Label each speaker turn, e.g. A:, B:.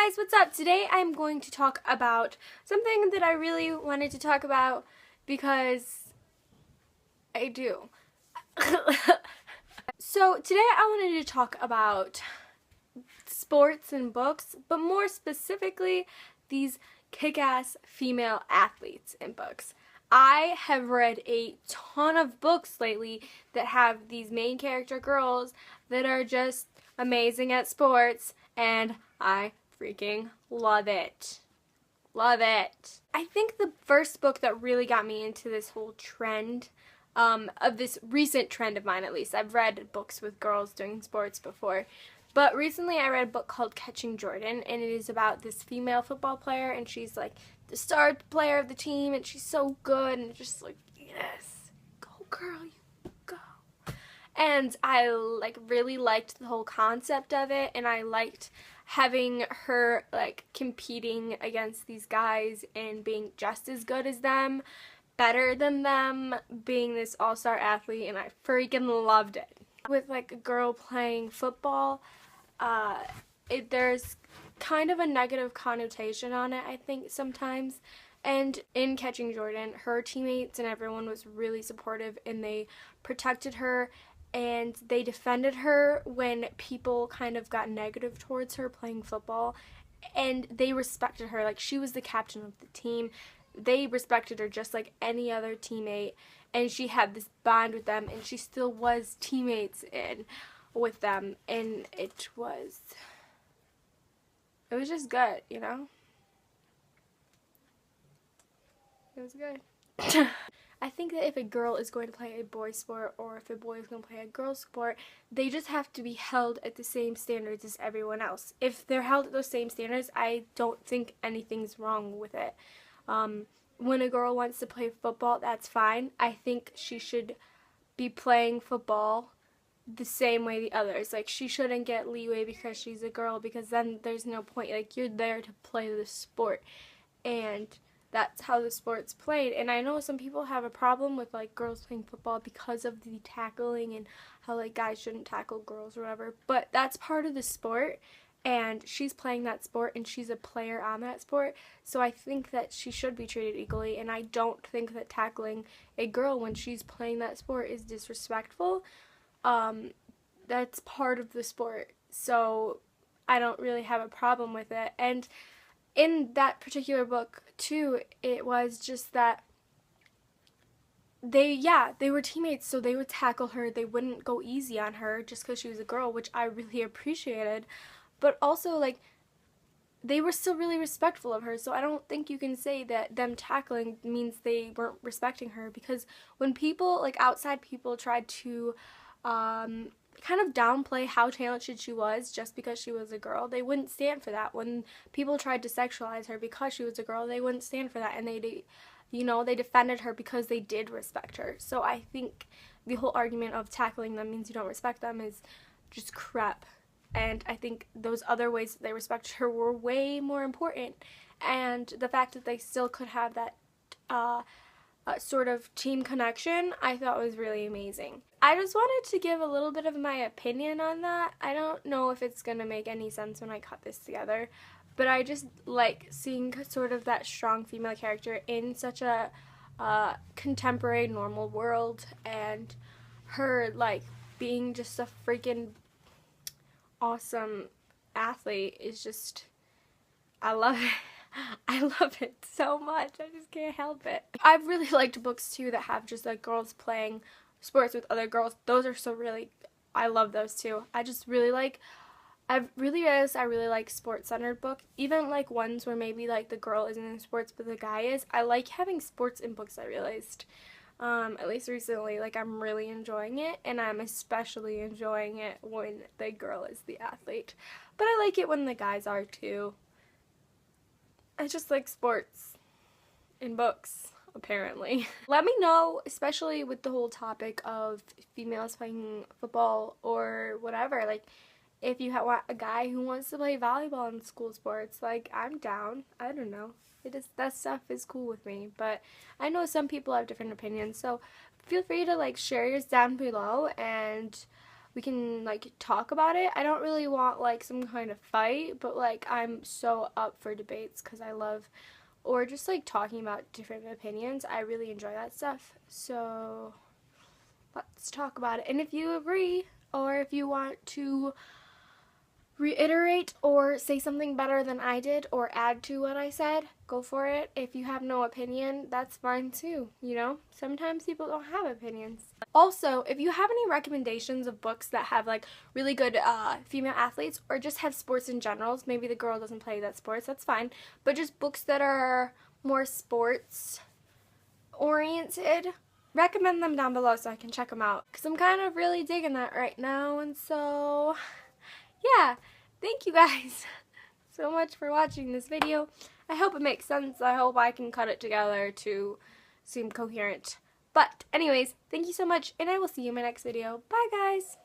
A: Hey guys, what's up? Today I'm going to talk about something that I really wanted to talk about because I do. So today I wanted to talk about sports and books, but more specifically these kick-ass female athletes in books. I have read a ton of books lately that have these main character girls that are just amazing at sports, and I freaking love it. Love it. I think the first book that really got me into this whole trend, of this recent trend of mine at least, I've read books with girls doing sports before, but recently I read a book called Catching Jordan, and it is about this female football player, and she's like the star player of the team, and she's so good, and just like, yes, go girl, you go. And I really liked the whole concept of it, and I liked having her competing against these guys and being just as good as them, better than them, being this all-star athlete, and I freaking loved it. With a girl playing football, there's kind of a negative connotation on it, I think, sometimes. And in Catching Jordan, her teammates and everyone was really supportive, and they protected her and they defended her when people kind of got negative towards her playing football, and they respected her. Like, she was the captain of the team. They respected her just like any other teammate, and she had this bond with them, and she still was teammates with them, and it was just good, you know? It was good. I think that if a girl is going to play a boy sport, or if a boy is going to play a girl sport, they just have to be held at the same standards as everyone else. If they're held at those same standards, I don't think anything's wrong with it. When a girl wants to play football, that's fine. I think she should be playing football the same way the others. Like, she shouldn't get leeway because she's a girl, because then there's no point. Like, you're there to play the sport, and that's how the sport's played. And I know some people have a problem with girls playing football because of the tackling and how guys shouldn't tackle girls or whatever, but that's part of the sport, and she's playing that sport and she's a player on that sport, so I think that she should be treated equally. And I don't think that tackling a girl when she's playing that sport is disrespectful. That's part of the sport, so I don't really have a problem with it. And in that particular book, too, it was just that they were teammates, so they would tackle her. They wouldn't go easy on her just because she was a girl, which I really appreciated. But also, they were still really respectful of her, so I don't think you can say that them tackling means they weren't respecting her, because when people, outside people, tried to kind of downplay how talented she was just because she was a girl, they wouldn't stand for that. When people tried to sexualize her because she was a girl, they wouldn't stand for that, and they defended her because they did respect her. So I think the whole argument of tackling them means you don't respect them is just crap, and I think those other ways that they respected her were way more important. And the fact that they still could have that sort of team connection, I thought was really amazing. I just wanted to give a little bit of my opinion on that. I don't know if it's going to make any sense when I cut this together, but I just like seeing sort of that strong female character in such a contemporary normal world, and her being just a freaking awesome athlete is just, I love it. I love it so much. I just can't help it. I've really liked books too that have just girls playing sports with other girls. Those are so really, I love those too. I just really I really like sports-centered books. Even ones where maybe the girl isn't in sports but the guy is. I like having sports in books, I realized. At least recently, I'm really enjoying it, and I'm especially enjoying it when the girl is the athlete. But I like it when the guys are too. I just like sports in books, apparently. Let me know, especially with the whole topic of females playing football or whatever, if you want a guy who wants to play volleyball in school sports, I'm down. I don't know. That stuff is cool with me, but I know some people have different opinions, so feel free to share yours down below, and we can like talk about it. I don't really want like some kind of fight, but like I'm so up for debates because I love, or just like talking about different opinions. I really enjoy that stuff. So let's talk about it. And if you agree, or if you want to reiterate or say something better than I did or add to what I said, go for it. If you have no opinion, that's fine too, you know? Sometimes people don't have opinions. Also, if you have any recommendations of books that have like really good female athletes, or just have sports in general, maybe the girl doesn't play that sports, that's fine, but just books that are more sports oriented, recommend them down below so I can check them out, because I'm kind of really digging that right now. And so yeah, thank you guys so much for watching this video. I hope it makes sense. I hope I can cut it together to seem coherent. But anyways, thank you so much, and I will see you in my next video. Bye guys!